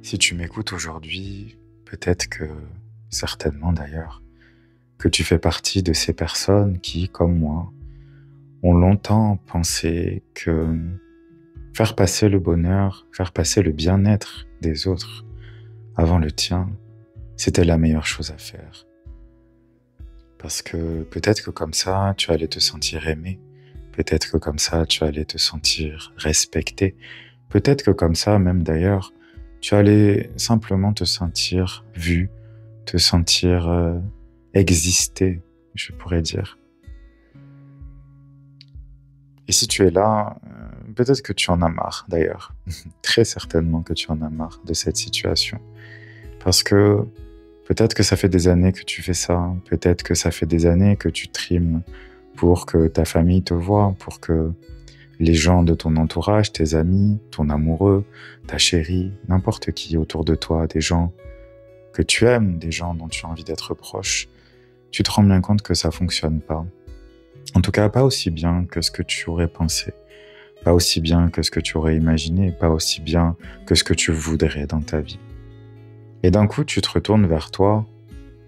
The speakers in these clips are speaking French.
Si tu m'écoutes aujourd'hui, peut-être que, certainement d'ailleurs, que tu fais partie de ces personnes qui, comme moi, ont longtemps pensé que faire passer le bonheur, faire passer le bien-être des autres avant le tien, c'était la meilleure chose à faire. Parce que peut-être que comme ça, tu allais te sentir aimé, peut-être que comme ça, tu allais te sentir respecté, peut-être que comme ça, même d'ailleurs, tu allais simplement te sentir vu, te sentir exister, je pourrais dire. Et si tu es là, peut-être que tu en as marre d'ailleurs. Très certainement que tu en as marre de cette situation. Parce que peut-être que ça fait des années que tu fais ça, peut-être que ça fait des années que tu trimes pour que ta famille te voie, pour que les gens de ton entourage, tes amis, ton amoureux, ta chérie, n'importe qui autour de toi, des gens que tu aimes, des gens dont tu as envie d'être proche, tu te rends bien compte que ça fonctionne pas. En tout cas, pas aussi bien que ce que tu aurais pensé, pas aussi bien que ce que tu aurais imaginé, pas aussi bien que ce que tu voudrais dans ta vie. Et d'un coup, tu te retournes vers toi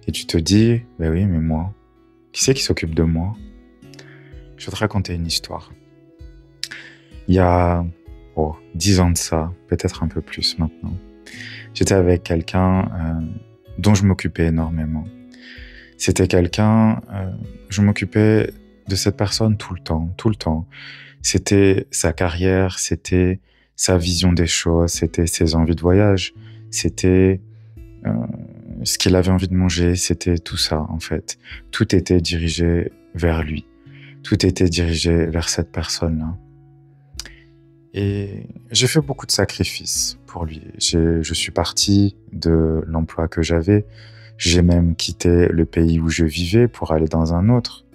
et tu te dis, ben oui, mais moi, qui c'est qui s'occupe de moi? Je vais te raconter une histoire. Il y a 10 ans de ça, peut-être un peu plus maintenant, j'étais avec quelqu'un dont je m'occupais énormément. C'était quelqu'un, je m'occupais de cette personne tout le temps. C'était sa carrière, c'était sa vision des choses, c'était ses envies de voyage, c'était euh, ce qu'il avait envie de manger, c'était tout ça en fait. Tout était dirigé vers lui, tout était dirigé vers cette personne-là. Et j'ai fait beaucoup de sacrifices pour lui. Je suis parti de l'emploi que j'avais. J'ai même quitté le pays où je vivais pour aller dans un autre.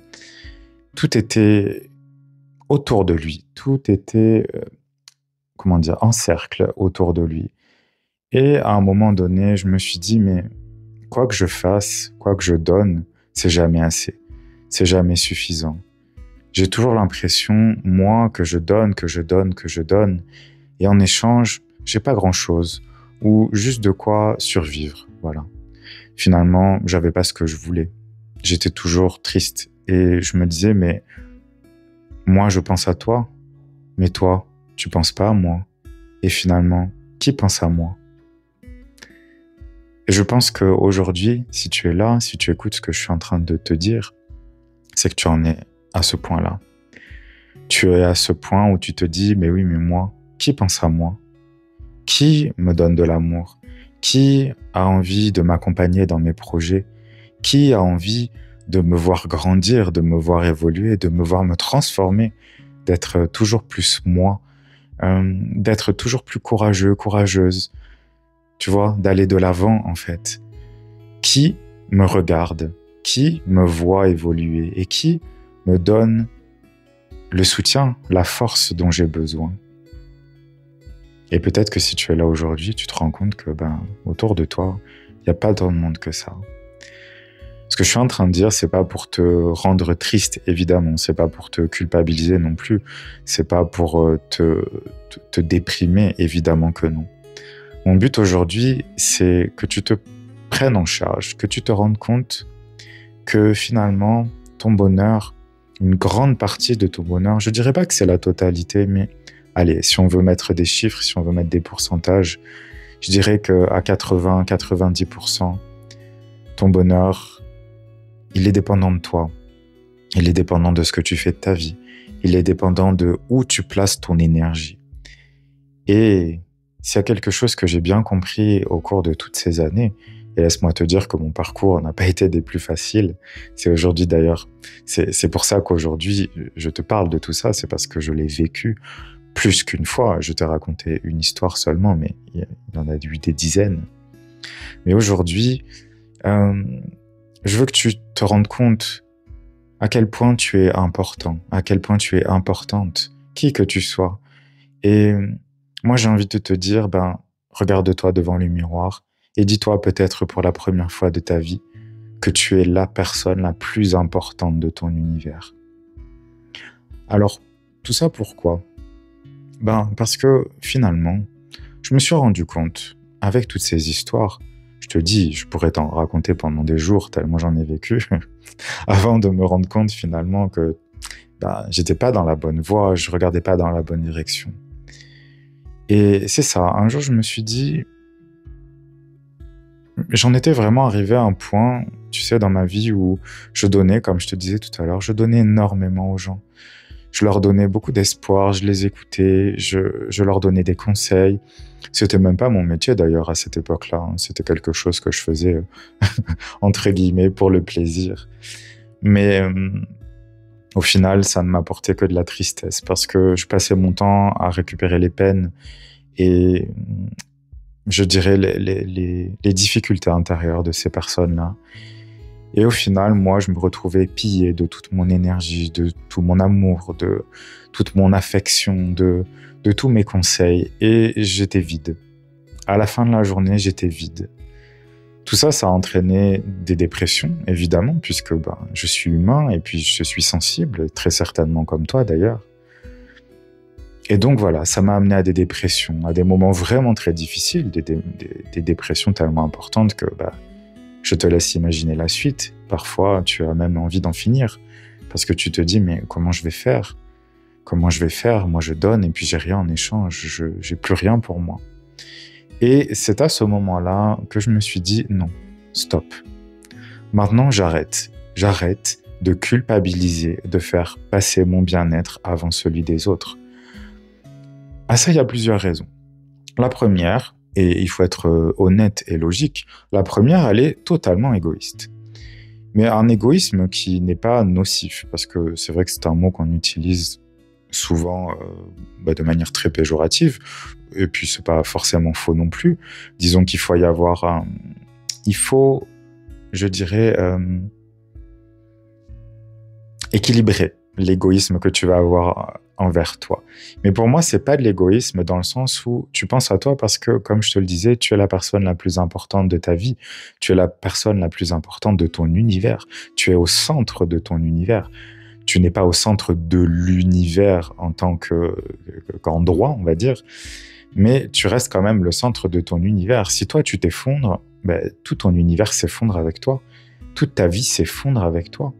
Tout était autour de lui. Tout était, en cercle autour de lui. Et à un moment donné, je me suis dit, mais quoi que je fasse, quoi que je donne, c'est jamais assez. C'est jamais suffisant. J'ai toujours l'impression, moi, que je donne, et en échange, j'ai pas grand-chose, ou juste de quoi survivre, voilà. Finalement, j'avais pas ce que je voulais. J'étais toujours triste, et je me disais, mais moi, je pense à toi, mais toi, tu penses pas à moi. Et finalement, qui pense à moi? Et je pense qu'aujourd'hui, si tu es là, si tu écoutes ce que je suis en train de te dire, c'est que tu en es à ce point-là. Tu es à ce point où tu te dis, mais oui, mais moi, qui pense à moi? Qui me donne de l'amour? Qui a envie de m'accompagner dans mes projets? Qui a envie de me voir grandir, de me voir évoluer, de me voir me transformer, d'être toujours plus moi, d'être toujours plus courageux, courageuse, tu vois, d'aller de l'avant en fait. Qui me regarde? Qui me voit évoluer? Et qui me donne le soutien, la force dont j'ai besoin? Et peut-être que si tu es là aujourd'hui, tu te rends compte que autour de toi, il n'y a pas tant de monde que ça. Ce que je suis en train de dire, c'est pas pour te rendre triste, évidemment, c'est pas pour te culpabiliser non plus, c'est pas pour te déprimer, évidemment que non. Mon but aujourd'hui, c'est que tu te prennes en charge, que tu te rendes compte que finalement, ton bonheur, une grande partie de ton bonheur, je dirais pas que c'est la totalité, mais allez, si on veut mettre des chiffres, si on veut mettre des pourcentages, je dirais qu'à 80-90%, ton bonheur, il est dépendant de toi. Il est dépendant de ce que tu fais de ta vie. Il est dépendant de où tu places ton énergie. Et s'il y a quelque chose que j'ai bien compris au cours de toutes ces années, et laisse-moi te dire que mon parcours n'a pas été des plus faciles, c'est aujourd'hui d'ailleurs, c'est pour ça qu'aujourd'hui je te parle de tout ça, c'est parce que je l'ai vécu plus qu'une fois. Je t'ai raconté une histoire seulement, mais il y en a eu des dizaines. Mais aujourd'hui, je veux que tu te rendes compte à quel point tu es important, à quel point tu es importante, qui que tu sois. Et moi, j'ai envie de te dire, regarde-toi devant le miroir et dis-toi peut-être pour la première fois de ta vie que tu es la personne la plus importante de ton univers. Alors, tout ça pourquoi? Parce que finalement, je me suis rendu compte avec toutes ces histoires, je te dis, je pourrais t'en raconter pendant des jours, tellement j'en ai vécu, avant de me rendre compte finalement que j'étais pas dans la bonne voie, je regardais pas dans la bonne direction. Et c'est ça, un jour je me suis dit, j'en étais vraiment arrivé à un point, tu sais, dans ma vie où je donnais, comme je te disais tout à l'heure, je donnais énormément aux gens. Je leur donnais beaucoup d'espoir, je les écoutais, je leur donnais des conseils. C'était même pas mon métier d'ailleurs à cette époque-là, hein. C'était quelque chose que je faisais entre guillemets pour le plaisir. Mais au final, ça ne m'apportait que de la tristesse parce que je passais mon temps à récupérer les peines et je dirais les difficultés intérieures de ces personnes-là. Et au final, moi, je me retrouvais pillé de toute mon énergie, de tout mon amour, de toute mon affection, de tous mes conseils. Et j'étais vide. À la fin de la journée, j'étais vide. Tout ça, ça a entraîné des dépressions, évidemment, puisque je suis humain et puis je suis sensible, très certainement comme toi d'ailleurs. Et donc voilà, ça m'a amené à des dépressions, à des moments vraiment très difficiles, des dépressions tellement importantes que je te laisse imaginer la suite. Parfois, tu as même envie d'en finir parce que tu te dis mais comment je vais faire ? Comment je vais faire ? Moi, je donne et puis j'ai rien en échange, j'ai plus rien pour moi. Et c'est à ce moment-là que je me suis dit non, stop. Maintenant, j'arrête. J'arrête de culpabiliser, de faire passer mon bien-être avant celui des autres. À ça, il y a plusieurs raisons. La première, et il faut être honnête et logique, la première, elle est totalement égoïste. Mais un égoïsme qui n'est pas nocif, parce que c'est vrai que c'est un mot qu'on utilise souvent de manière très péjorative, et puis c'est pas forcément faux non plus. Disons qu'il faut y avoir il faut, je dirais, équilibrer l'égoïsme que tu vas avoir envers toi. Mais pour moi, c'est pas de l'égoïsme dans le sens où tu penses à toi parce que, comme je te le disais, tu es la personne la plus importante de ta vie. Tu es la personne la plus importante de ton univers. Tu es au centre de ton univers. Tu n'es pas au centre de l'univers en tant qu'endroit, on va dire, mais tu restes quand même le centre de ton univers. Si toi, tu t'effondres, tout ton univers s'effondre avec toi. Toute ta vie s'effondre avec toi.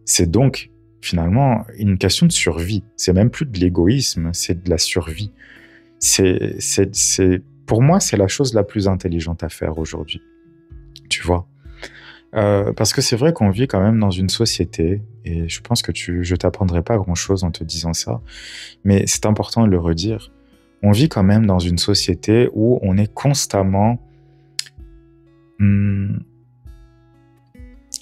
C'est donc finalement une question de survie. C'est même plus de l'égoïsme, c'est de la survie. Pour moi, c'est la chose la plus intelligente à faire aujourd'hui. Tu vois ? Parce que c'est vrai qu'on vit quand même dans une société, et je pense que je t'apprendrai pas grand-chose en te disant ça, mais c'est important de le redire. On vit quand même dans une société où on est constamment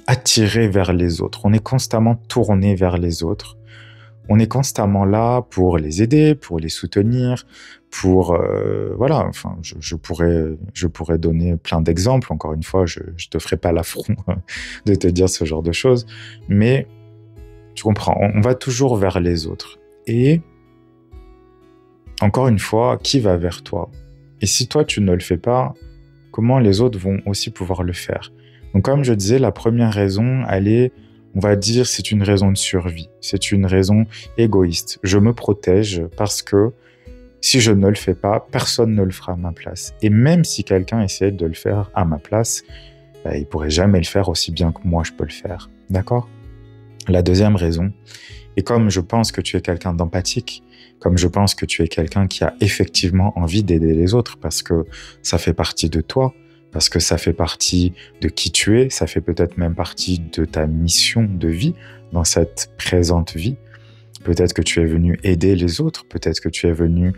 attiré vers les autres. On est constamment tourné vers les autres. On est constamment là pour les aider, pour les soutenir, pour voilà. Enfin, je pourrais donner plein d'exemples. Encore une fois, je te ferai pas l'affront de te dire ce genre de choses, mais tu comprends. On va toujours vers les autres. Et encore une fois, qui va vers toi ? Et si toi tu ne le fais pas, comment les autres vont aussi pouvoir le faire ? Donc, comme je disais, la première raison, elle est, on va dire, c'est une raison de survie. C'est une raison égoïste. Je me protège parce que si je ne le fais pas, personne ne le fera à ma place. Et même si quelqu'un essaie de le faire à ma place, il pourrait jamais le faire aussi bien que moi je peux le faire. D'accord ? La deuxième raison, et comme je pense que tu es quelqu'un d'empathique, comme je pense que tu es quelqu'un qui a effectivement envie d'aider les autres parce que ça fait partie de toi, parce que ça fait partie de qui tu es, ça fait peut-être même partie de ta mission de vie dans cette présente vie. Peut-être que tu es venu aider les autres, peut-être que tu es venu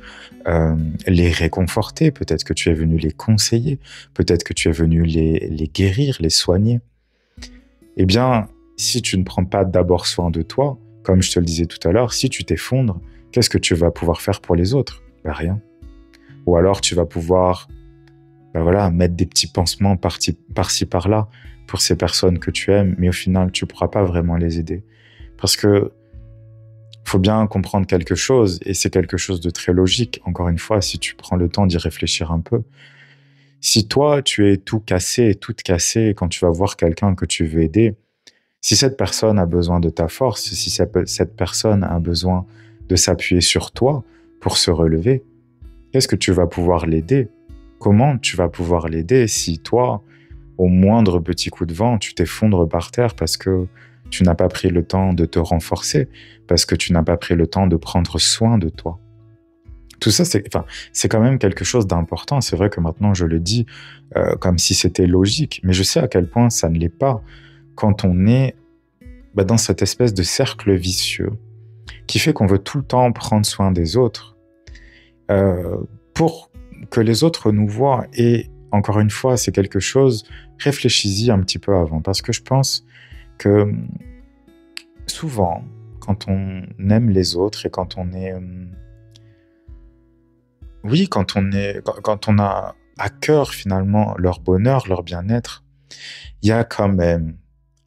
les réconforter, peut-être que tu es venu les conseiller, peut-être que tu es venu les guérir, les soigner. Eh bien, si tu ne prends pas d'abord soin de toi, comme je te le disais tout à l'heure, si tu t'effondres, qu'est-ce que tu vas pouvoir faire pour les autres ? Rien. Ou alors tu vas pouvoir mettre des petits pansements par-ci, par-là pour ces personnes que tu aimes, mais au final, tu ne pourras pas vraiment les aider. Parce que faut bien comprendre quelque chose, et c'est quelque chose de très logique, encore une fois, si tu prends le temps d'y réfléchir un peu. Si toi, tu es tout cassé et toute cassée quand tu vas voir quelqu'un que tu veux aider, si cette personne a besoin de ta force, si cette personne a besoin de s'appuyer sur toi pour se relever, est-ce que tu vas pouvoir l'aider ? comment tu vas pouvoir l'aider si toi, au moindre petit coup de vent, tu t'effondres par terre parce que tu n'as pas pris le temps de te renforcer, parce que tu n'as pas pris le temps de prendre soin de toi. Tout ça, c'est quand même quelque chose d'important. C'est vrai que maintenant, je le dis comme si c'était logique, mais je sais à quel point ça ne l'est pas quand on est dans cette espèce de cercle vicieux qui fait qu'on veut tout le temps prendre soin des autres pour que les autres nous voient. Et encore une fois, c'est quelque chose, réfléchis-y un petit peu avant, parce que je pense que souvent, quand on aime les autres et quand on est... oui, quand on a à cœur finalement leur bonheur, leur bien-être, il y a quand même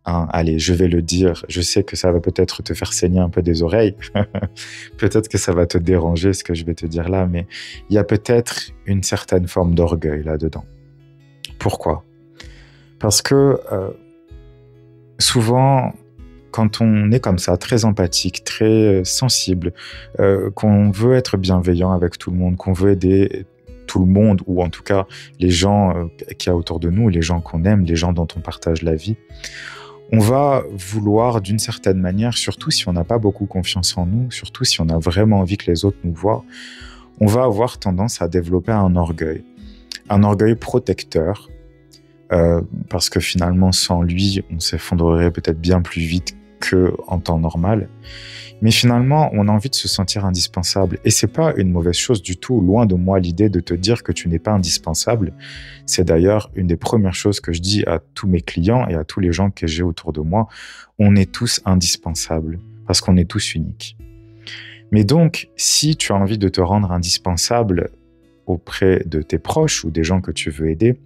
allez, je vais le dire, je sais que ça va peut-être te faire saigner un peu des oreilles, peut-être que ça va te déranger ce que je vais te dire là, mais il y a peut-être une certaine forme d'orgueil là-dedans. Pourquoi ? Parce que souvent, quand on est comme ça, très empathique, très sensible, qu'on veut être bienveillant avec tout le monde, qu'on veut aider tout le monde, ou en tout cas les gens qu'il y a autour de nous, les gens qu'on aime, les gens dont on partage la vie, on va vouloir d'une certaine manière, surtout si on n'a pas beaucoup confiance en nous, surtout si on a vraiment envie que les autres nous voient, on va avoir tendance à développer un orgueil protecteur, parce que finalement sans lui, on s'effondrerait peut-être bien plus vite qu'en temps normal. Mais finalement, on a envie de se sentir indispensable. Et c'est pas une mauvaise chose du tout. Loin de moi l'idée de te dire que tu n'es pas indispensable. C'est d'ailleurs une des premières choses que je dis à tous mes clients et à tous les gens que j'ai autour de moi. On est tous indispensables parce qu'on est tous uniques. Mais donc, si tu as envie de te rendre indispensable auprès de tes proches ou des gens que tu veux aider,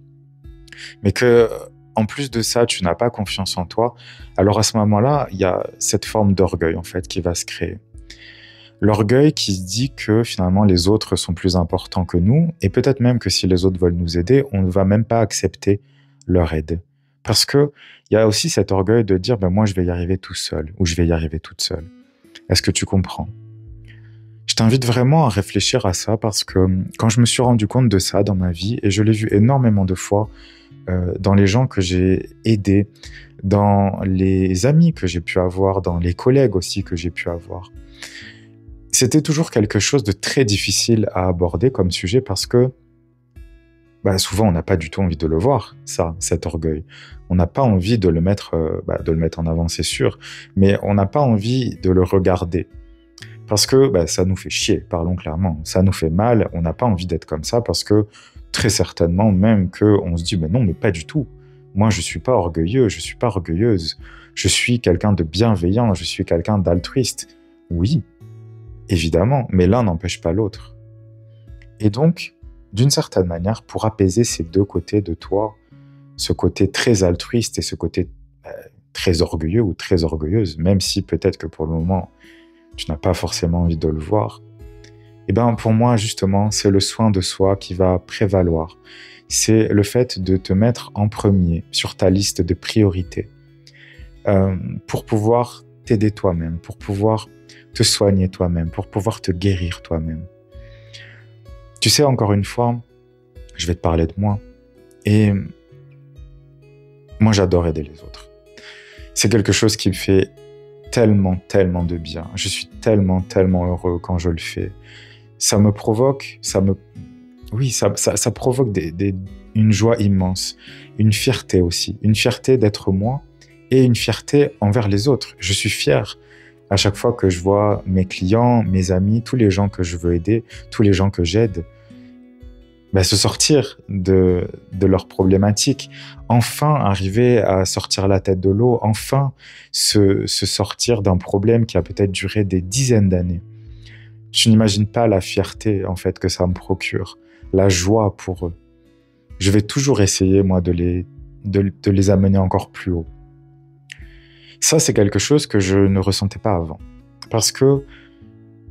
mais que en plus de ça, tu n'as pas confiance en toi, alors à ce moment-là, il y a cette forme d'orgueil en fait qui va se créer. L'orgueil qui se dit que finalement les autres sont plus importants que nous, et peut-être même que si les autres veulent nous aider, on ne va même pas accepter leur aide. Parce que il y a aussi cet orgueil de dire moi je vais y arriver tout seul, ou je vais y arriver toute seule. Est-ce que tu comprends ? Je t'invite vraiment à réfléchir à ça parce que quand je me suis rendu compte de ça dans ma vie, et je l'ai vu énormément de fois, dans les gens que j'ai aidés, dans les amis que j'ai pu avoir, dans les collègues aussi que j'ai pu avoir. C'était toujours quelque chose de très difficile à aborder comme sujet parce que souvent on n'a pas du tout envie de le voir, ça, cet orgueil. On n'a pas envie de le mettre en avant, c'est sûr, mais on n'a pas envie de le regarder. Parce que ça nous fait chier, parlons clairement. Ça nous fait mal, on n'a pas envie d'être comme ça parce que très certainement même qu'on se dit non, mais pas du tout. Moi, je ne suis pas orgueilleux, je ne suis pas orgueilleuse. Je suis quelqu'un de bienveillant, je suis quelqu'un d'altruiste. Oui, évidemment, mais l'un n'empêche pas l'autre. Et donc, d'une certaine manière, pour apaiser ces deux côtés de toi, ce côté très altruiste et ce côté très orgueilleux ou très orgueilleuse, même si peut-être que pour le moment, tu n'as pas forcément envie de le voir, pour moi, justement, c'est le soin de soi qui va prévaloir. C'est le fait de te mettre en premier sur ta liste de priorités pour pouvoir t'aider toi-même, pour pouvoir te soigner toi-même, pour pouvoir te guérir toi-même. Tu sais, encore une fois, je vais te parler de moi. Et moi, j'adore aider les autres. C'est quelque chose qui me fait tellement, tellement de bien. Je suis tellement, tellement heureux quand je le fais. Ça me provoque, ça provoque une joie immense, une fierté aussi, une fierté d'être moi et une fierté envers les autres. Je suis fier à chaque fois que je vois mes clients, mes amis, tous les gens que je veux aider, tous les gens que j'aide, se sortir de leurs problématiques, enfin arriver à sortir la tête de l'eau, enfin se sortir d'un problème qui a peut-être duré des dizaines d'années. Tu n'imagines pas la fierté en fait que ça me procure, la joie pour eux. Je vais toujours essayer moi de les amener encore plus haut. Ça, c'est quelque chose que je ne ressentais pas avant, parce que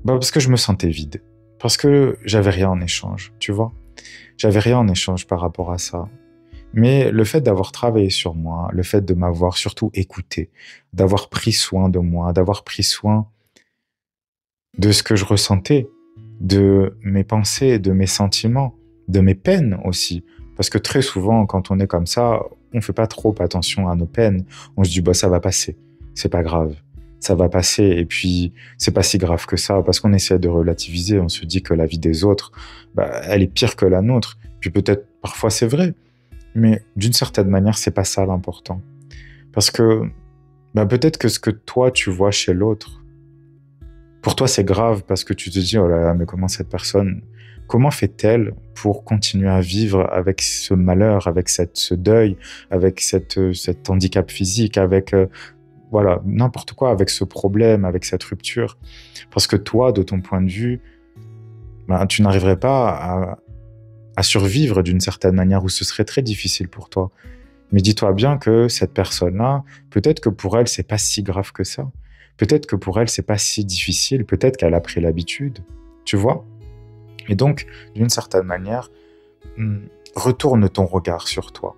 je me sentais vide, parce que j'avais rien en échange, tu vois. J'avais rien en échange par rapport à ça. Mais le fait d'avoir travaillé sur moi, le fait de m'avoir surtout écouté, d'avoir pris soin de moi, d'avoir pris soin de ce que je ressentais, de mes pensées, de mes sentiments, de mes peines aussi. Parce que très souvent, quand on est comme ça, on ne fait pas trop attention à nos peines. On se dit, bah, ça va passer, c'est pas grave. Ça va passer, et puis c'est pas si grave que ça, parce qu'on essaie de relativiser, on se dit que la vie des autres, bah, elle est pire que la nôtre. Puis peut-être, parfois c'est vrai, mais d'une certaine manière, c'est pas ça l'important. Parce que bah, peut-être que ce que toi, tu vois chez l'autre, pour toi, c'est grave parce que tu te dis, oh là là, mais comment cette personne, comment fait-elle pour continuer à vivre avec ce malheur, avec ce deuil, avec cet handicap physique, avec voilà, n'importe quoi, avec ce problème, avec cette rupture. Parce que toi, de ton point de vue, ben, tu n'arriverais pas à survivre d'une certaine manière, ou ce serait très difficile pour toi. Mais dis-toi bien que cette personne-là, peut-être que pour elle, c'est pas si grave que ça. Peut-être que pour elle, c'est pas si difficile. Peut-être qu'elle a pris l'habitude. Tu vois? Et donc, d'une certaine manière, retourne ton regard sur toi.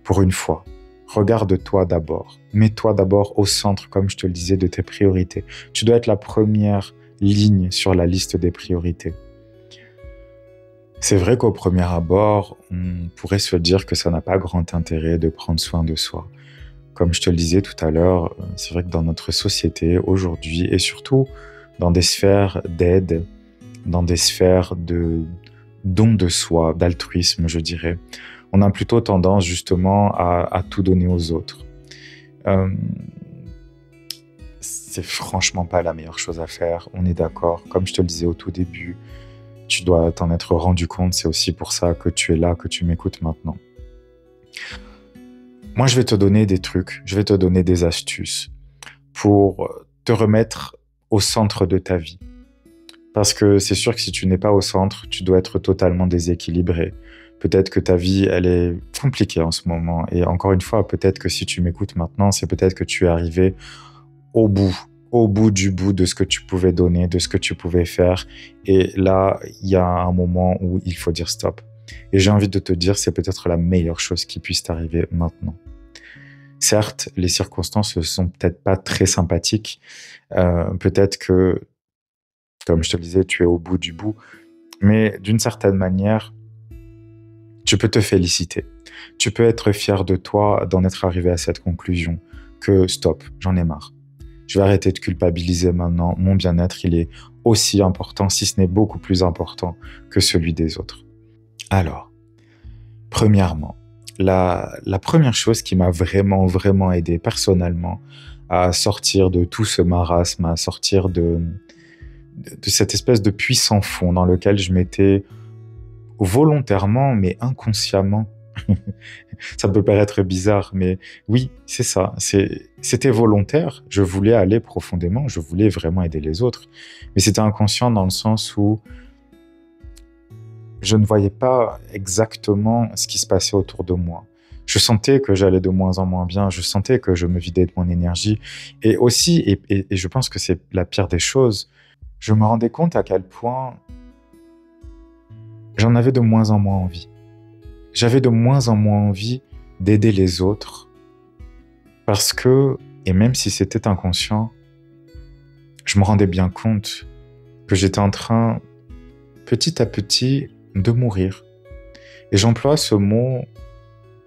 Pour une fois. Regarde-toi d'abord. Mets-toi d'abord au centre, comme je te le disais, de tes priorités. Tu dois être la première ligne sur la liste des priorités. C'est vrai qu'au premier abord, on pourrait se dire que ça n'a pas grand intérêt de prendre soin de soi. Comme je te le disais tout à l'heure, c'est vrai que dans notre société aujourd'hui, et surtout dans des sphères d'aide, dans des sphères de don de soi, d'altruisme, je dirais, on a plutôt tendance justement à tout donner aux autres. C'est franchement pas la meilleure chose à faire, on est d'accord. Comme je te le disais au tout début, tu dois t'en être rendu compte, c'est aussi pour ça que tu es là, que tu m'écoutes maintenant. Moi, je vais te donner des trucs, je vais te donner des astuces pour te remettre au centre de ta vie. Parce que c'est sûr que si tu n'es pas au centre, tu dois être totalement déséquilibré. Peut-être que ta vie, elle est compliquée en ce moment. Et encore une fois, peut-être que si tu m'écoutes maintenant, c'est peut-être que tu es arrivé au bout du bout de ce que tu pouvais donner, de ce que tu pouvais faire. Et là, il y a un moment où il faut dire stop. Et j'ai envie de te dire, c'est peut-être la meilleure chose qui puisse t'arriver maintenant. Certes, les circonstances ne sont peut-être pas très sympathiques. Peut-être que, comme je te le disais, tu es au bout du bout. Mais d'une certaine manière, tu peux te féliciter. Tu peux être fier de toi d'en être arrivé à cette conclusion que stop, j'en ai marre. Je vais arrêter de culpabiliser maintenant. Mon bien-être, il est aussi important, si ce n'est beaucoup plus important que celui des autres. Alors, premièrement, la première chose qui m'a vraiment aidé personnellement à sortir de tout ce marasme, à sortir de cette espèce de puits sans fond dans lequel je m'étais volontairement, mais inconsciemment. Ça peut paraître bizarre, mais oui, c'est ça. C'était volontaire. Je voulais aller profondément. Je voulais vraiment aider les autres. Mais c'était inconscient dans le sens où je ne voyais pas exactement ce qui se passait autour de moi. Je sentais que j'allais de moins en moins bien. Je sentais que je me vidais de mon énergie. Et aussi, et je pense que c'est la pire des choses, je me rendais compte à quel point j'en avais de moins en moins envie. J'avais de moins en moins envie d'aider les autres parce que, et même si c'était inconscient, je me rendais bien compte que j'étais en train, petit à petit, de mourir. Et j'emploie ce mot,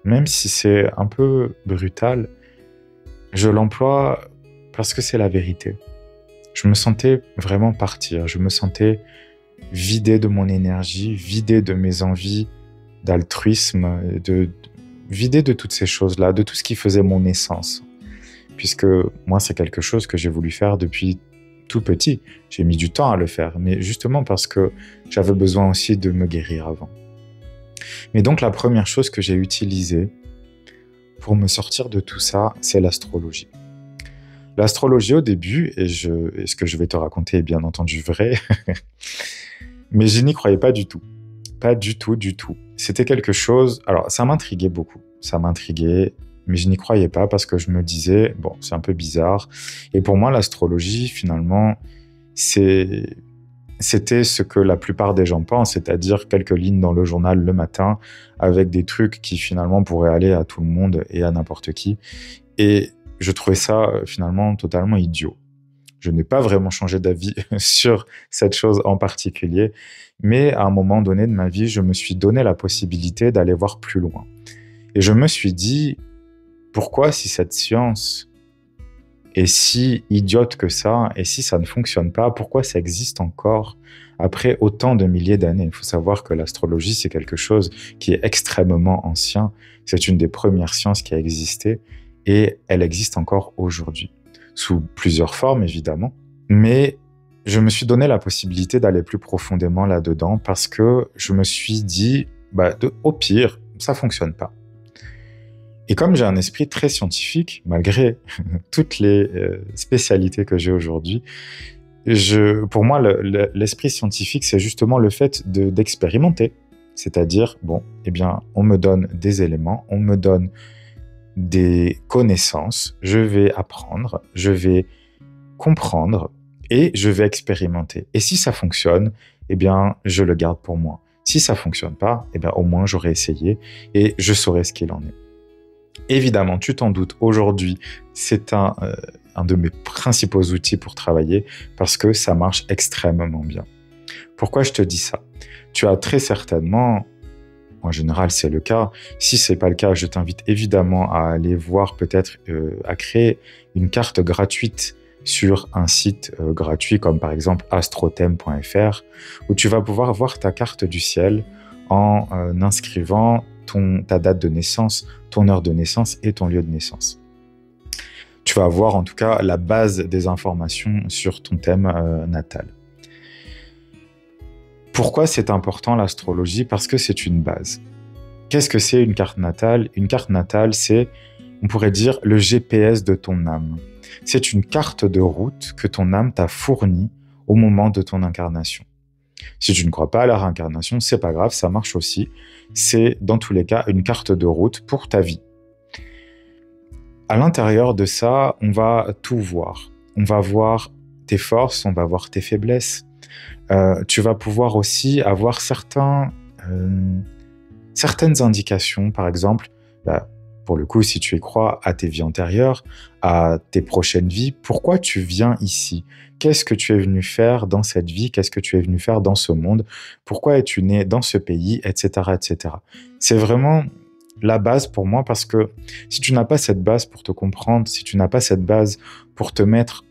même si c'est un peu brutal, je l'emploie parce que c'est la vérité. Je me sentais vraiment partir, je me sentais vidé de mon énergie, vidé de mes envies d'altruisme, vidé de toutes ces choses-là, de tout ce qui faisait mon essence. Puisque moi, c'est quelque chose que j'ai voulu faire depuis tout petit. J'ai mis du temps à le faire, mais justement parce que j'avais besoin aussi de me guérir avant. Mais donc, la première chose que j'ai utilisée pour me sortir de tout ça, c'est l'astrologie. L'astrologie au début, et ce que je vais te raconter est bien entendu vrai, mais je n'y croyais pas du tout. Pas du tout. C'était quelque chose... Alors, ça m'intriguait beaucoup. Ça m'intriguait, mais je n'y croyais pas parce que je me disais, bon, c'est un peu bizarre. Et pour moi, l'astrologie, finalement, c'était ce que la plupart des gens pensent, c'est-à-dire quelques lignes dans le journal le matin avec des trucs qui, finalement, pourraient aller à tout le monde et à n'importe qui. Et je trouvais ça, finalement, totalement idiot. Je n'ai pas vraiment changé d'avis sur cette chose en particulier, mais à un moment donné de ma vie, je me suis donné la possibilité d'aller voir plus loin. Et je me suis dit, pourquoi si cette science est si idiote que ça, et si ça ne fonctionne pas, pourquoi ça existe encore après autant de milliers d'années? Il faut savoir que l'astrologie, c'est quelque chose qui est extrêmement ancien. C'est une des premières sciences qui a existé, et elle existe encore aujourd'hui, sous plusieurs formes évidemment. Mais je me suis donné la possibilité d'aller plus profondément là-dedans, parce que je me suis dit, au pire, ça fonctionne pas. Et comme j'ai un esprit très scientifique, malgré toutes les spécialités que j'ai aujourd'hui, pour moi, l'esprit scientifique, c'est justement le fait d'expérimenter. C'est-à-dire, on me donne des éléments, on me donne des connaissances, je vais apprendre, je vais comprendre et je vais expérimenter. Et si ça fonctionne, je le garde pour moi. Si ça fonctionne pas, au moins j'aurai essayé et je saurai ce qu'il en est. Évidemment, tu t'en doutes, aujourd'hui, c'est un de mes principaux outils pour travailler parce que ça marche extrêmement bien. Pourquoi je te dis ça? Tu as très certainement, en général c'est le cas, si ce n'est pas le cas, je t'invite évidemment à aller voir peut-être à créer une carte gratuite sur un site gratuit comme par exemple astrothème.fr où tu vas pouvoir voir ta carte du ciel en inscrivant ta date de naissance, ton heure de naissance et ton lieu de naissance. Tu vas avoir en tout cas la base des informations sur ton thème natal. Pourquoi c'est important l'astrologie? Parce que c'est une base. Qu'est-ce que c'est une carte natale? Une carte natale, c'est, on pourrait dire, le GPS de ton âme. C'est une carte de route que ton âme t'a fournie au moment de ton incarnation. Si tu ne crois pas à la réincarnation, c'est pas grave, ça marche aussi. C'est dans tous les cas une carte de route pour ta vie. À l'intérieur de ça, on va tout voir. On va voir tes forces, on va voir tes faiblesses. Tu vas pouvoir aussi avoir certaines indications, par exemple, pour le coup, si tu y crois, à tes vies antérieures, à tes prochaines vies, pourquoi tu viens ici? Qu'est-ce que tu es venu faire dans cette vie? Qu'est-ce que tu es venu faire dans ce monde? Pourquoi es-tu né dans ce pays? Etc., etc. C'est vraiment la base pour moi parce que si tu n'as pas cette base pour te comprendre, si tu n'as pas cette base pour te mettre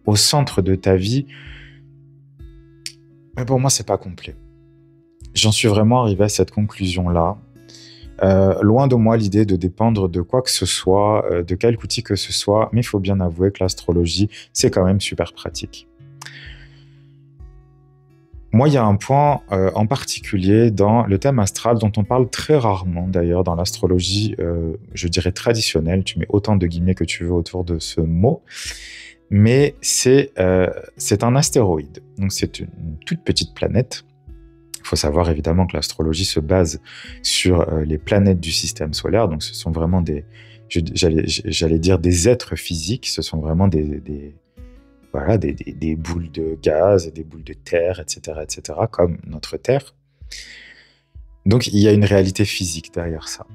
au centre de ta vie, pour moi, c'est pas complet. J'en suis vraiment arrivé à cette conclusion-là. Loin de moi l'idée de dépendre de quoi que ce soit, de quelque outil que ce soit, mais il faut bien avouer que l'astrologie, c'est quand même super pratique. Moi, il y a un point en particulier dans le thème astral dont on parle très rarement d'ailleurs dans l'astrologie, je dirais traditionnelle, tu mets autant de guillemets que tu veux autour de ce mot, mais c'est un astéroïde, donc c'est une toute petite planète. Il faut savoir évidemment que l'astrologie se base sur les planètes du système solaire, donc ce sont vraiment j'allais dire des êtres physiques, ce sont vraiment des boules de gaz, des boules de terre, etc., comme notre Terre. Donc il y a une réalité physique derrière ça,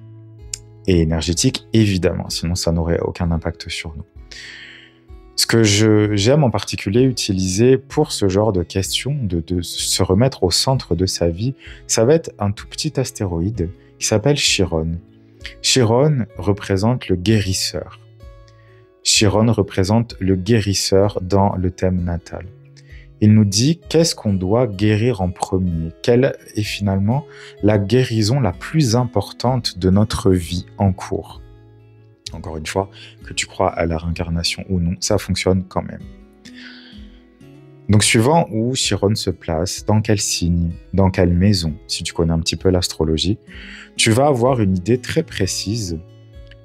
et énergétique évidemment, sinon ça n'aurait aucun impact sur nous. Ce que j'aime en particulier utiliser pour ce genre de questions, de se remettre au centre de sa vie, ça va être un tout petit astéroïde qui s'appelle Chiron. Chiron représente le guérisseur. Chiron représente le guérisseur dans le thème natal. Il nous dit qu'est-ce qu'on doit guérir en premier, quelle est finalement la guérison la plus importante de notre vie en cours. Encore une fois, que tu crois à la réincarnation ou non, ça fonctionne quand même. Donc, suivant où Chiron se place, dans quel signe, dans quelle maison, si tu connais un petit peu l'astrologie, tu vas avoir une idée très précise.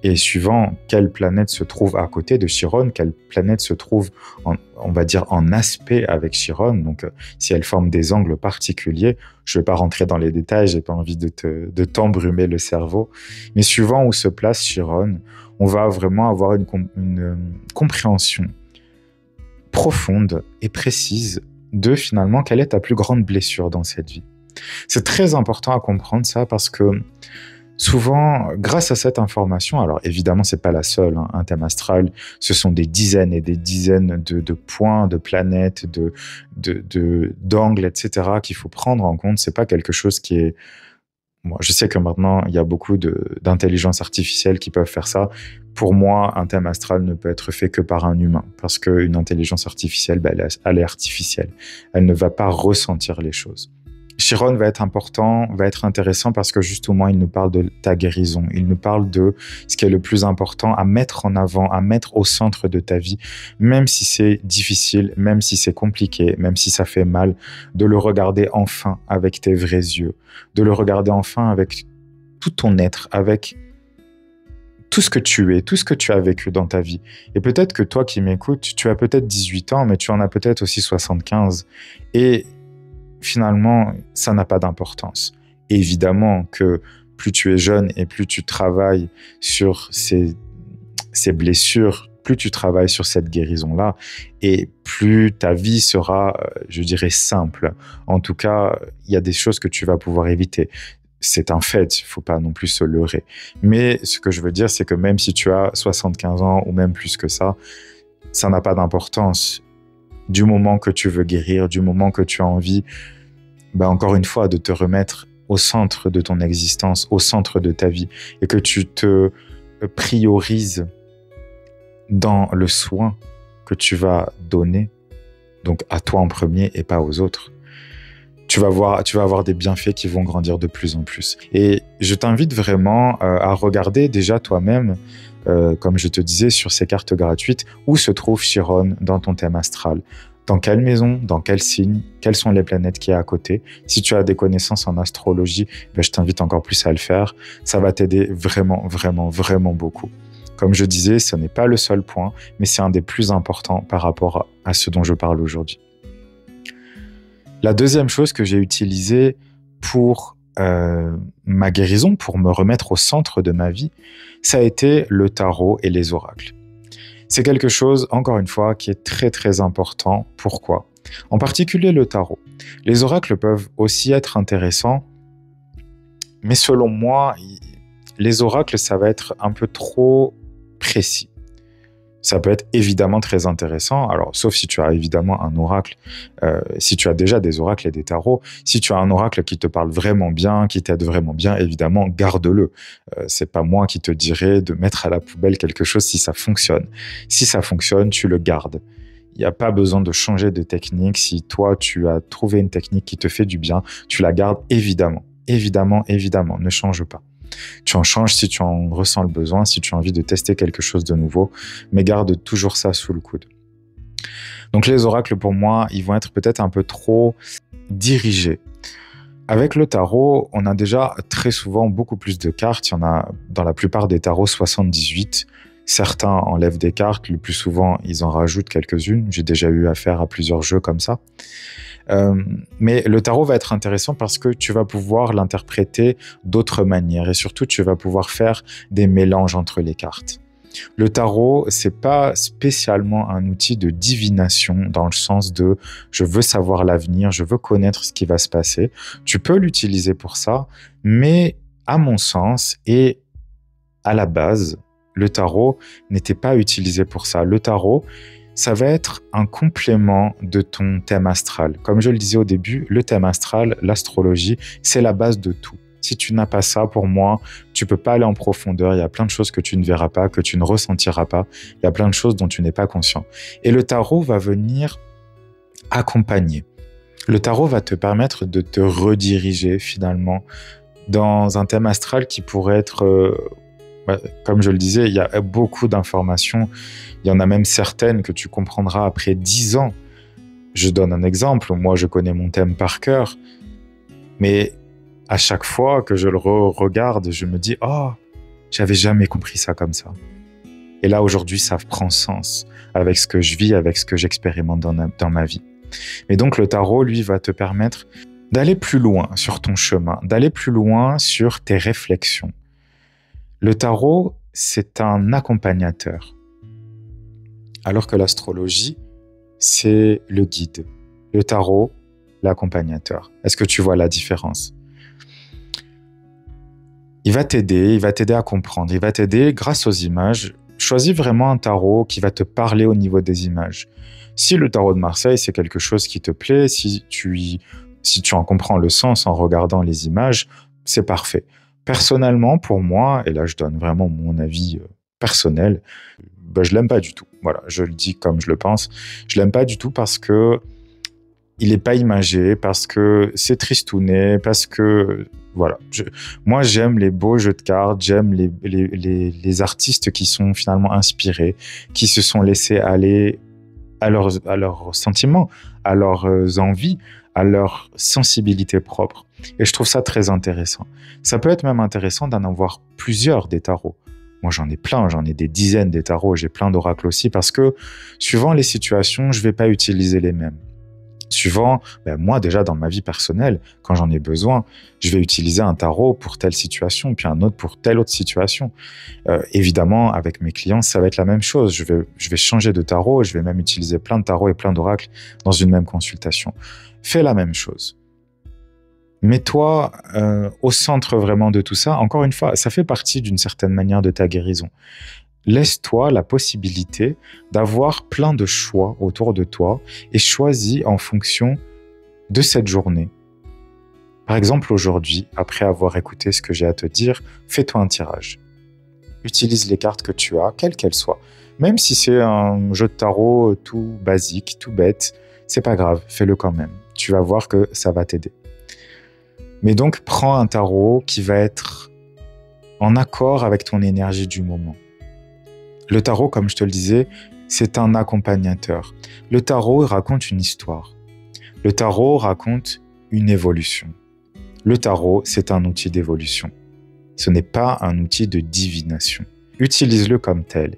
Et suivant quelle planète se trouve à côté de Chiron, quelle planète se trouve, on va dire, en aspect avec Chiron, donc si elle forme des angles particuliers, je ne vais pas rentrer dans les détails, j'ai pas envie de t'embrumer le cerveau, mais suivant où se place Chiron, on va vraiment avoir une compréhension profonde et précise de finalement quelle est ta plus grande blessure dans cette vie. C'est très important à comprendre ça parce que Souvent, grâce à cette information, alors évidemment, c'est pas la seule, hein, un thème astral, ce sont des dizaines et des dizaines de points, de planètes, d'angles, etc. qu'il faut prendre en compte. C'est pas quelque chose qui est... Moi, je sais que maintenant, il y a beaucoup d'intelligence artificielle qui peuvent faire ça. Pour moi, un thème astral ne peut être fait que par un humain, parce qu'une intelligence artificielle, elle est artificielle. Elle ne va pas ressentir les choses. Chiron va être important, va être intéressant parce que justement, il nous parle de ta guérison. Il nous parle de ce qui est le plus important à mettre en avant, à mettre au centre de ta vie, même si c'est difficile, même si c'est compliqué, même si ça fait mal, de le regarder enfin avec tes vrais yeux, de le regarder enfin avec tout ton être, avec tout ce que tu es, tout ce que tu as vécu dans ta vie. Et peut-être que toi qui m'écoutes, tu as peut-être 18 ans, mais tu en as peut-être aussi 75. Et finalement, ça n'a pas d'importance. Évidemment que plus tu es jeune et plus tu travailles sur ces blessures, plus tu travailles sur cette guérison-là, et plus ta vie sera, je dirais, simple. En tout cas, il y a des choses que tu vas pouvoir éviter. C'est un fait, il ne faut pas non plus se leurrer. Mais ce que je veux dire, c'est que même si tu as 75 ans ou même plus que ça n'a pas d'importance. Du moment que tu veux guérir, du moment que tu as envie, encore une fois, de te remettre au centre de ton existence, au centre de ta vie, et que tu te priorises dans le soin que tu vas donner, donc à toi en premier et pas aux autres. Tu vas avoir des bienfaits qui vont grandir de plus en plus. Et je t'invite vraiment à regarder déjà toi-même, comme je te disais, sur ces cartes gratuites, où se trouve Chiron dans ton thème astral. Dans quelle maison, dans quel signe, quelles sont les planètes qui y a à côté. Si tu as des connaissances en astrologie, je t'invite encore plus à le faire. Ça va t'aider vraiment, vraiment, vraiment beaucoup. Comme je disais, ce n'est pas le seul point, mais c'est un des plus importants par rapport à ce dont je parle aujourd'hui. La deuxième chose que j'ai utilisée pour ma guérison, pour me remettre au centre de ma vie, ça a été le tarot et les oracles. C'est quelque chose, encore une fois, qui est très très important. Pourquoi ? En particulier le tarot. Les oracles peuvent aussi être intéressants, mais selon moi, les oracles, ça va être un peu trop précis. Ça peut être évidemment très intéressant, alors sauf si tu as évidemment un oracle, si tu as déjà des oracles et des tarots, si tu as un oracle qui te parle vraiment bien, qui t'aide vraiment bien, évidemment, garde-le. C'est pas moi qui te dirai de mettre à la poubelle quelque chose si ça fonctionne. Si ça fonctionne, tu le gardes. Il n'y a pas besoin de changer de technique. Si toi, tu as trouvé une technique qui te fait du bien, tu la gardes évidemment. Évidemment, évidemment, ne change pas. Tu en changes si tu en ressens le besoin, si tu as envie de tester quelque chose de nouveau, mais garde toujours ça sous le coude. Donc les oracles, pour moi, ils vont être peut-être un peu trop dirigés. Avec le tarot, on a déjà très souvent beaucoup plus de cartes. Il y en a dans la plupart des tarots 78. Certains enlèvent des cartes, le plus souvent, ils en rajoutent quelques-unes. J'ai déjà eu affaire à plusieurs jeux comme ça. Mais le tarot va être intéressant parce que tu vas pouvoir l'interpréter d'autres manières et surtout tu vas pouvoir faire des mélanges entre les cartes. Le tarot, c'est pas spécialement un outil de divination dans le sens de je veux savoir l'avenir, je veux connaître ce qui va se passer. Tu peux l'utiliser pour ça, mais à mon sens et à la base, le tarot n'était pas utilisé pour ça. Le tarot, ça va être un complément de ton thème astral. Comme je le disais au début, le thème astral, l'astrologie, c'est la base de tout. Si tu n'as pas ça, pour moi, tu peux pas aller en profondeur. Il y a plein de choses que tu ne verras pas, que tu ne ressentiras pas. Il y a plein de choses dont tu n'es pas conscient. Et le tarot va venir accompagner. Le tarot va te permettre de te rediriger finalement dans un thème astral qui pourrait être... comme je le disais, il y a beaucoup d'informations. Il y en a même certaines que tu comprendras après 10 ans. Je donne un exemple. Moi, je connais mon thème par cœur. Mais à chaque fois que je le regarde, je me dis « Oh, j'avais jamais compris ça comme ça. » Et là, aujourd'hui, ça prend sens avec ce que je vis, avec ce que j'expérimente dans ma vie. Et donc, le tarot, lui, va te permettre d'aller plus loin sur ton chemin, d'aller plus loin sur tes réflexions. Le tarot, c'est un accompagnateur, alors que l'astrologie, c'est le guide. Le tarot, l'accompagnateur. Est-ce que tu vois la différence ? il va t'aider à comprendre, il va t'aider grâce aux images. Choisis vraiment un tarot qui va te parler au niveau des images. Si le tarot de Marseille, c'est quelque chose qui te plaît, si tu en comprends le sens en regardant les images, c'est parfait. Personnellement, pour moi, et là je donne vraiment mon avis personnel, ben, je l'aime pas du tout. Voilà, je le dis comme je le pense. Je l'aime pas du tout parce que il est pas imagé, parce que c'est tristouné, parce que voilà. Moi, j'aime les beaux jeux de cartes, j'aime les artistes qui sont finalement inspirés, qui se sont laissés aller à leurs sentiments, à leurs envies, à leur sensibilité propre. Et je trouve ça très intéressant. Ça peut être même intéressant d'en avoir plusieurs des tarots. Moi, j'en ai plein, j'en ai des dizaines des tarots, j'ai plein d'oracles aussi, parce que suivant les situations, je vais pas utiliser les mêmes. Suivant, ben moi déjà dans ma vie personnelle, quand j'en ai besoin, je vais utiliser un tarot pour telle situation, puis un autre pour telle autre situation. Évidemment, avec mes clients, ça va être la même chose. Je vais changer de tarot, je vais même utiliser plein de tarots et plein d'oracles dans une même consultation. Fais la même chose. Mets-toi au centre vraiment de tout ça. Encore une fois, ça fait partie d'une certaine manière de ta guérison. Laisse-toi la possibilité d'avoir plein de choix autour de toi et choisis en fonction de cette journée. Par exemple, aujourd'hui, après avoir écouté ce que j'ai à te dire, fais-toi un tirage. Utilise les cartes que tu as, quelles qu'elles soient. Même si c'est un jeu de tarot tout basique, tout bête, c'est pas grave, fais-le quand même. Tu vas voir que ça va t'aider. Mais donc, prends un tarot qui va être en accord avec ton énergie du moment. Le tarot, comme je te le disais, c'est un accompagnateur. Le tarot raconte une histoire. Le tarot raconte une évolution. Le tarot, c'est un outil d'évolution. Ce n'est pas un outil de divination. Utilise-le comme tel.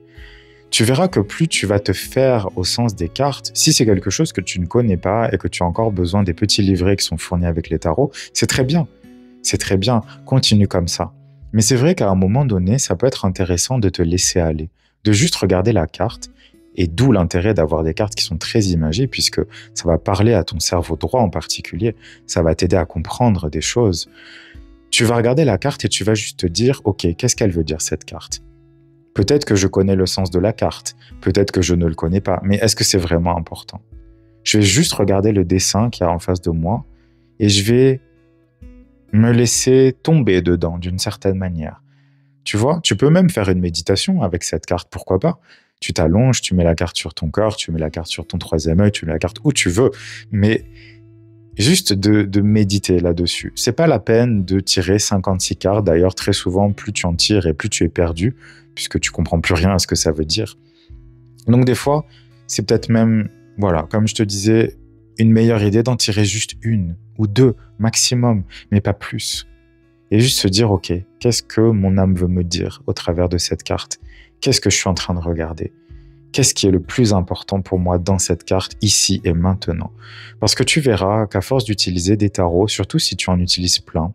Tu verras que plus tu vas te faire au sens des cartes, si c'est quelque chose que tu ne connais pas et que tu as encore besoin des petits livrets qui sont fournis avec les tarots, c'est très bien. C'est très bien. Continue comme ça. Mais c'est vrai qu'à un moment donné, ça peut être intéressant de te laisser aller, de juste regarder la carte, et d'où l'intérêt d'avoir des cartes qui sont très imagées, puisque ça va parler à ton cerveau droit en particulier, ça va t'aider à comprendre des choses. Tu vas regarder la carte et tu vas juste te dire, ok, qu'est-ce qu'elle veut dire cette carte ? Peut-être que je connais le sens de la carte, peut-être que je ne le connais pas, mais est-ce que c'est vraiment important ? Je vais juste regarder le dessin qu'il y a en face de moi, et je vais me laisser tomber dedans d'une certaine manière. Tu vois, tu peux même faire une méditation avec cette carte, pourquoi pas ? Tu t'allonges, tu mets la carte sur ton corps, tu mets la carte sur ton troisième œil, tu mets la carte où tu veux, mais juste de méditer là-dessus. C'est pas la peine de tirer 56 cartes, d'ailleurs très souvent plus tu en tires et plus tu es perdu, puisque tu comprends plus rien à ce que ça veut dire. Donc des fois, c'est peut-être même, voilà, comme je te disais, une meilleure idée d'en tirer juste une ou deux maximum, mais pas plus. Et juste se dire, ok, qu'est-ce que mon âme veut me dire au travers de cette carte ? Qu'est-ce que je suis en train de regarder ? Qu'est-ce qui est le plus important pour moi dans cette carte, ici et maintenant ? Parce que tu verras qu'à force d'utiliser des tarots, surtout si tu en utilises plein,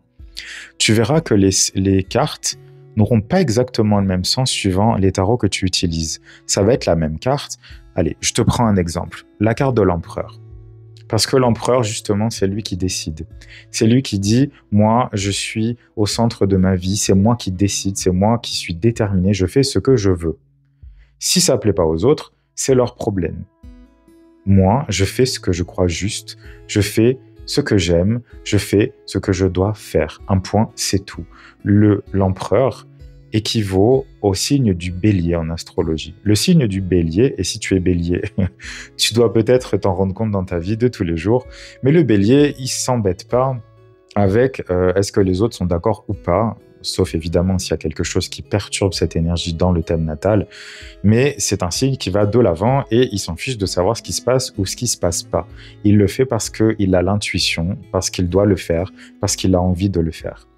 tu verras que les cartes n'auront pas exactement le même sens suivant les tarots que tu utilises. Ça va être la même carte. Allez, je te prends un exemple. La carte de l'empereur. Parce que l'empereur, justement, c'est lui qui décide. C'est lui qui dit, moi, je suis au centre de ma vie, c'est moi qui décide, c'est moi qui suis déterminé, je fais ce que je veux. Si ça ne plaît pas aux autres, c'est leur problème. Moi, je fais ce que je crois juste, je fais ce que j'aime, je fais ce que je dois faire. Un point, c'est tout. L'empereur équivaut au signe du bélier en astrologie. Le signe du bélier, et si tu es bélier, tu dois peut-être t'en rendre compte dans ta vie de tous les jours, mais le bélier, il ne s'embête pas avec est-ce que les autres sont d'accord ou pas, sauf évidemment s'il y a quelque chose qui perturbe cette énergie dans le thème natal, mais c'est un signe qui va de l'avant et il s'en fiche de savoir ce qui se passe ou ce qui ne se passe pas. Il le fait parce qu'il a l'intuition, parce qu'il doit le faire, parce qu'il a envie de le faire.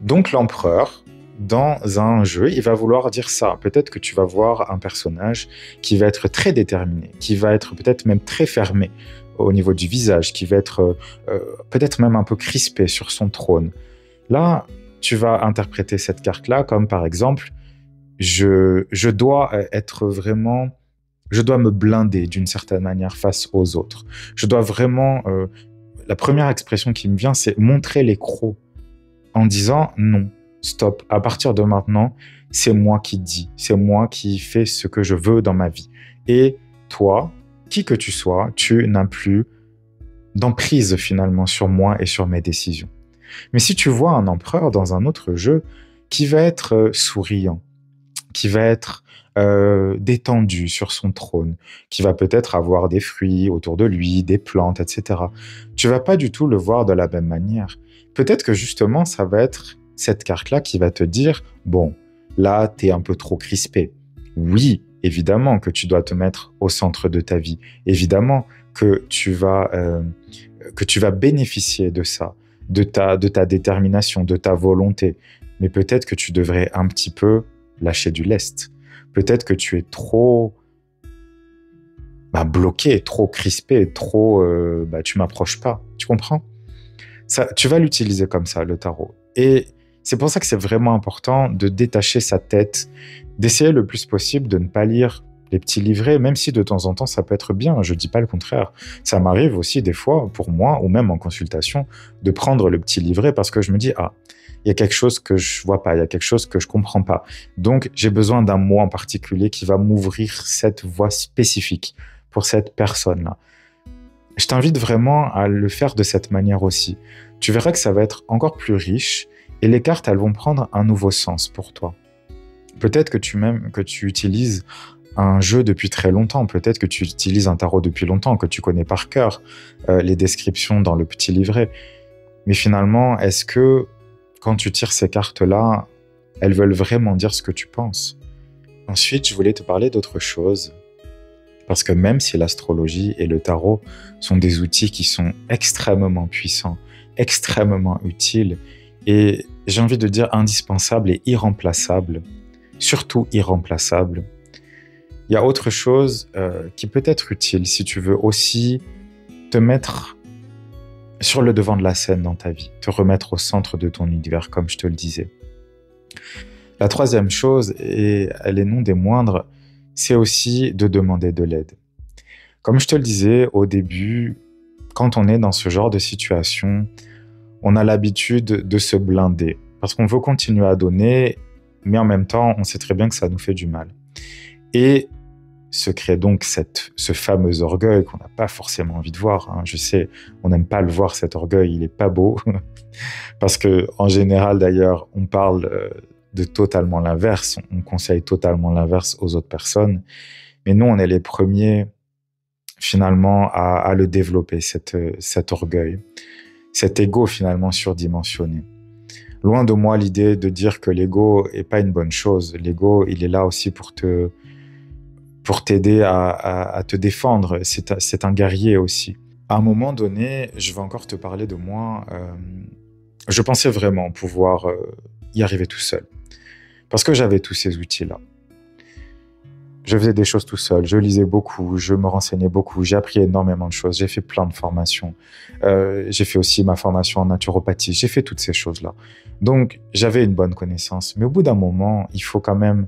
Donc l'empereur, dans un jeu, il va vouloir dire ça. Peut-être que tu vas voir un personnage qui va être très déterminé, qui va être peut-être même très fermé au niveau du visage, qui va être peut-être même un peu crispé sur son trône. Là, tu vas interpréter cette carte-là comme par exemple, je dois être vraiment, je dois me blinder d'une certaine manière face aux autres. Je dois vraiment, la première expression qui me vient, c'est montrer les crocs en disant non. stop. À partir de maintenant, c'est moi qui dis, c'est moi qui fais ce que je veux dans ma vie. Et toi, qui que tu sois, tu n'as plus d'emprise finalement sur moi et sur mes décisions. Mais si tu vois un empereur dans un autre jeu qui va être souriant, qui va être détendu sur son trône, qui va peut-être avoir des fruits autour de lui, des plantes, etc. Tu vas pas du tout le voir de la même manière. Peut-être que justement, ça va être cette carte-là qui va te dire, bon, là, t'es un peu trop crispé. Oui, évidemment que tu dois te mettre au centre de ta vie. Évidemment que tu vas bénéficier de ça, de ta détermination, de ta volonté. Mais peut-être que tu devrais un petit peu lâcher du lest. Peut-être que tu es trop bloqué, trop crispé, tu m'approches pas. Tu comprends? Ça, tu vas l'utiliser comme ça, le tarot. Et c'est pour ça que c'est vraiment important de détacher sa tête, d'essayer le plus possible de ne pas lire les petits livrets, même si de temps en temps ça peut être bien, je dis pas le contraire. Ça m'arrive aussi des fois, pour moi, ou même en consultation, de prendre le petit livret parce que je me dis, il y a quelque chose que je vois pas, il y a quelque chose que je comprends pas. Donc, j'ai besoin d'un mot en particulier qui va m'ouvrir cette voie spécifique pour cette personne-là. Je t'invite vraiment à le faire de cette manière aussi. Tu verras que ça va être encore plus riche et les cartes, elles vont prendre un nouveau sens pour toi. Peut-être que tu utilises un jeu depuis très longtemps, peut-être que tu utilises un tarot depuis longtemps, que tu connais par cœur les descriptions dans le petit livret. Mais finalement, est-ce que quand tu tires ces cartes-là, elles veulent vraiment dire ce que tu penses? Ensuite, je voulais te parler d'autre chose. Parce que même si l'astrologie et le tarot sont des outils qui sont extrêmement puissants, extrêmement utiles, et j'ai envie de dire indispensables et irremplaçables, surtout irremplaçables, il y a autre chose qui peut être utile si tu veux aussi te mettre sur le devant de la scène dans ta vie, te remettre au centre de ton univers, comme je te le disais. La troisième chose, et elle est non des moindres, c'est aussi de demander de l'aide. Comme je te le disais au début, quand on est dans ce genre de situation, on a l'habitude de se blinder, parce qu'on veut continuer à donner, mais en même temps, on sait très bien que ça nous fait du mal. Et se crée donc ce fameux orgueil qu'on n'a pas forcément envie de voir. Hein. Je sais, on n'aime pas le voir, cet orgueil, il n'est pas beau. Parce qu'en général, d'ailleurs, on parle de totalement l'inverse, on conseille totalement l'inverse aux autres personnes. Mais nous, on est les premiers, finalement, à le développer, cet orgueil, cet ego, finalement, surdimensionné. Loin de moi l'idée de dire que l'ego n'est pas une bonne chose. L'ego, il est là aussi pour t'aider à te défendre. C'est un guerrier aussi. À un moment donné, je vais encore te parler de moi. Je pensais vraiment pouvoir y arriver tout seul. Parce que j'avais tous ces outils-là. Je faisais des choses tout seul. Je lisais beaucoup, je me renseignais beaucoup. J'ai appris énormément de choses. J'ai fait plein de formations. J'ai fait aussi ma formation en naturopathie. J'ai fait toutes ces choses-là. Donc, j'avais une bonne connaissance. Mais au bout d'un moment, il faut quand même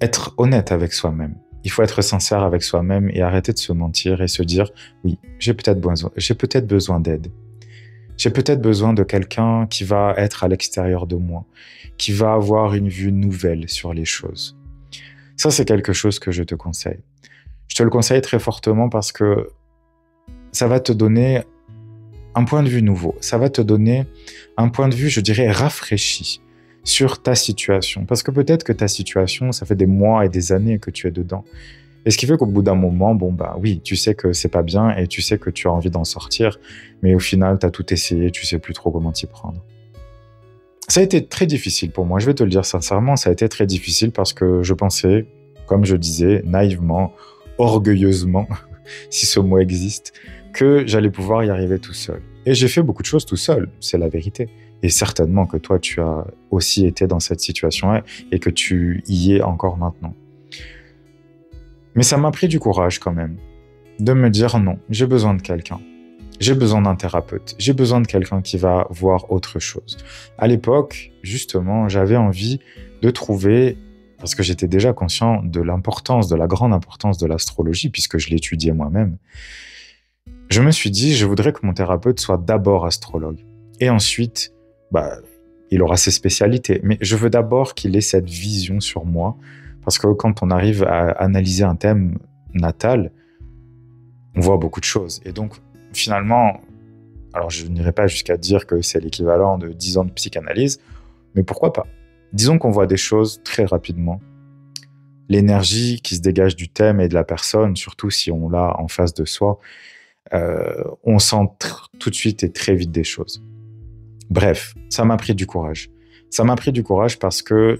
être honnête avec soi-même. Il faut être sincère avec soi-même et arrêter de se mentir et se dire « Oui, j'ai peut-être besoin d'aide. J'ai peut-être besoin de quelqu'un qui va être à l'extérieur de moi, qui va avoir une vue nouvelle sur les choses. » Ça, c'est quelque chose que je te conseille. Je te le conseille très fortement parce que ça va te donner un point de vue nouveau. Ça va te donner un point de vue, je dirais, rafraîchi sur ta situation. Parce que peut-être que ta situation, ça fait des mois et des années que tu es dedans. Et ce qui fait qu'au bout d'un moment, oui, tu sais que c'est pas bien et tu sais que tu as envie d'en sortir, mais au final, tu as tout essayé, tu sais plus trop comment t'y prendre. Ça a été très difficile pour moi, je vais te le dire sincèrement, ça a été très difficile parce que je pensais, comme je disais, naïvement, orgueilleusement, si ce mot existe, que j'allais pouvoir y arriver tout seul. Et j'ai fait beaucoup de choses tout seul, c'est la vérité. Et certainement que toi, tu as aussi été dans cette situation-là et que tu y es encore maintenant. Mais ça m'a pris du courage quand même, de me dire non, j'ai besoin de quelqu'un. J'ai besoin d'un thérapeute. J'ai besoin de quelqu'un qui va voir autre chose. À l'époque, justement, j'avais envie de trouver, parce que j'étais déjà conscient de l'importance, de la grande importance de l'astrologie, puisque je l'étudiais moi-même. Je me suis dit, je voudrais que mon thérapeute soit d'abord astrologue. Et ensuite, bah, il aura ses spécialités. Mais je veux d'abord qu'il ait cette vision sur moi, parce que quand on arrive à analyser un thème natal, on voit beaucoup de choses. Et donc, finalement, alors je n'irai pas jusqu'à dire que c'est l'équivalent de 10 ans de psychanalyse, mais pourquoi pas? Disons qu'on voit des choses très rapidement. L'énergie qui se dégage du thème et de la personne, surtout si on l'a en face de soi, on sent tout de suite et très vite des choses. Bref, ça m'a pris du courage. Ça m'a pris du courage parce que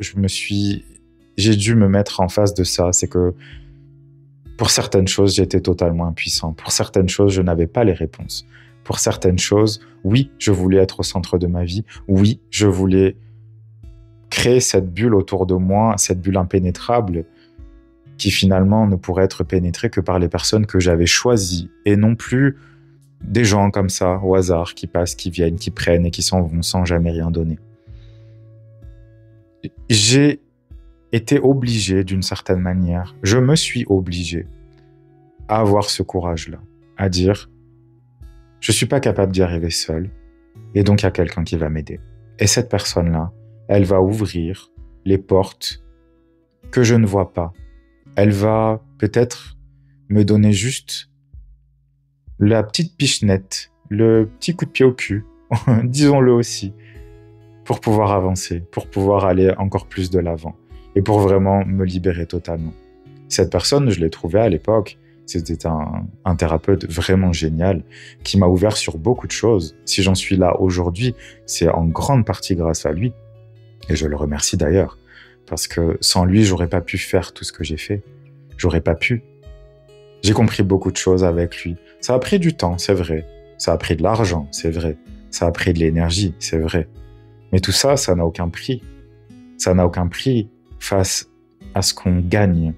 j'ai dû me mettre en face de ça. C'est que pour certaines choses, j'étais totalement impuissant. Pour certaines choses, je n'avais pas les réponses. Pour certaines choses, oui, je voulais être au centre de ma vie. Oui, je voulais créer cette bulle autour de moi, cette bulle impénétrable qui finalement ne pourrait être pénétrée que par les personnes que j'avais choisies et non plus des gens comme ça, au hasard, qui passent, qui viennent, qui prennent et qui s'en vont sans jamais rien donner. J'ai été obligé d'une certaine manière, je me suis obligé à avoir ce courage-là, à dire je ne suis pas capable d'y arriver seul et donc il y a quelqu'un qui va m'aider. Et cette personne-là, elle va ouvrir les portes que je ne vois pas. Elle va peut-être me donner juste la petite pichenette, le petit coup de pied au cul, disons-le aussi, pour pouvoir avancer, pour pouvoir aller encore plus de l'avant et pour vraiment me libérer totalement. Cette personne, je l'ai trouvée à l'époque, c'était un thérapeute vraiment génial qui m'a ouvert sur beaucoup de choses. Si j'en suis là aujourd'hui, c'est en grande partie grâce à lui. Et je le remercie d'ailleurs, parce que sans lui, j'aurais pas pu faire tout ce que j'ai fait. J'aurais pas pu. J'ai compris beaucoup de choses avec lui. Ça a pris du temps, c'est vrai. Ça a pris de l'argent, c'est vrai. Ça a pris de l'énergie, c'est vrai. Mais tout ça, ça n'a aucun prix. Ça n'a aucun prix face à ce qu'on gagne,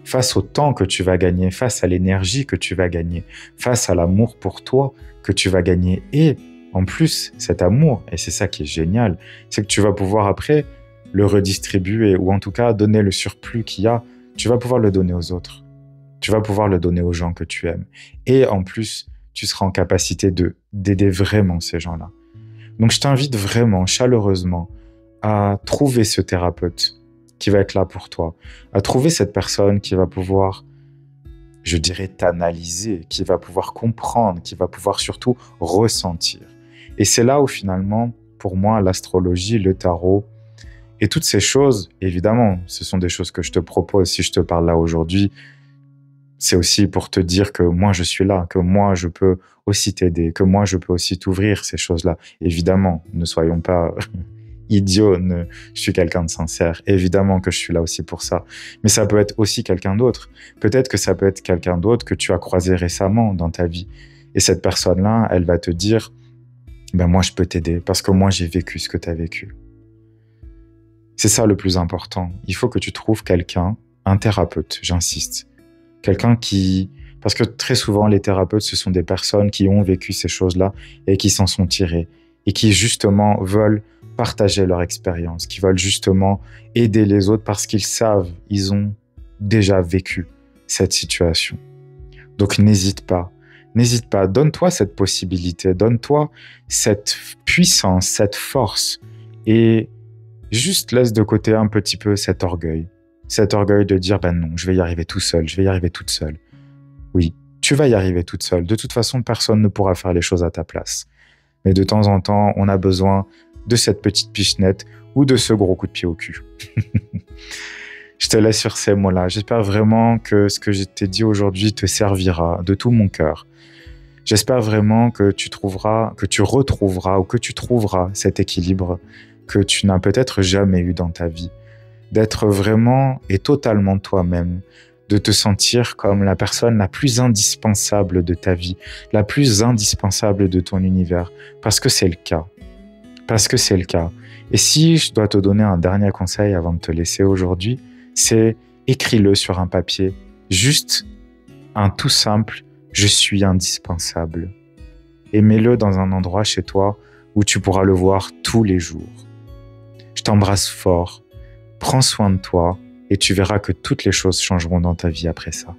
face au temps que tu vas gagner, face à l'énergie que tu vas gagner, face à l'amour pour toi que tu vas gagner. Et en plus, cet amour, et c'est ça qui est génial, c'est que tu vas pouvoir après le redistribuer ou en tout cas donner le surplus qu'il y a, tu vas pouvoir le donner aux autres. Tu vas pouvoir le donner aux gens que tu aimes. Et en plus, tu seras en capacité d'aider vraiment ces gens-là. Donc je t'invite vraiment, chaleureusement, à trouver ce thérapeute qui va être là pour toi, à trouver cette personne qui va pouvoir, je dirais, t'analyser, qui va pouvoir comprendre, qui va pouvoir surtout ressentir. Et c'est là où finalement, pour moi, l'astrologie, le tarot et toutes ces choses, évidemment, ce sont des choses que je te propose. Si je te parle là aujourd'hui, c'est aussi pour te dire que moi, je suis là, que moi, je peux aussi t'aider, que moi, je peux aussi t'ouvrir ces choses-là. Évidemment, ne soyons pas idiots, je suis quelqu'un de sincère. Évidemment que je suis là aussi pour ça. Mais ça peut être aussi quelqu'un d'autre. Peut-être que ça peut être quelqu'un d'autre que tu as croisé récemment dans ta vie. Et cette personne-là, elle va te dire, ben moi, je peux t'aider parce que moi, j'ai vécu ce que tu as vécu. C'est ça le plus important. Il faut que tu trouves quelqu'un, un thérapeute, j'insiste. Quelqu'un qui... Parce que très souvent, les thérapeutes, ce sont des personnes qui ont vécu ces choses-là et qui s'en sont tirées et qui, justement, veulent partager leur expérience, qui veulent justement aider les autres parce qu'ils savent, ils ont déjà vécu cette situation. Donc, n'hésite pas, donne-toi cette possibilité, donne-toi cette puissance, cette force et juste laisse de côté un petit peu cet orgueil de dire, ben non, je vais y arriver tout seul, je vais y arriver toute seule. Oui, tu vas y arriver toute seule. De toute façon, personne ne pourra faire les choses à ta place. Mais de temps en temps, on a besoin de cette petite pichenette ou de ce gros coup de pied au cul. Je te laisse sur ces mots-là. J'espère vraiment que ce que je t'ai dit aujourd'hui te servira de tout mon cœur. J'espère vraiment que tu retrouveras ou que tu trouveras cet équilibre que tu n'as peut-être jamais eu dans ta vie. D'être vraiment et totalement toi-même, de te sentir comme la personne la plus indispensable de ta vie, la plus indispensable de ton univers, parce que c'est le cas. Parce que c'est le cas. Et si je dois te donner un dernier conseil avant de te laisser aujourd'hui, c'est écris-le sur un papier. Juste un tout simple « Je suis indispensable ». Et mets-le dans un endroit chez toi où tu pourras le voir tous les jours. Je t'embrasse fort. Prends soin de toi et tu verras que toutes les choses changeront dans ta vie après ça.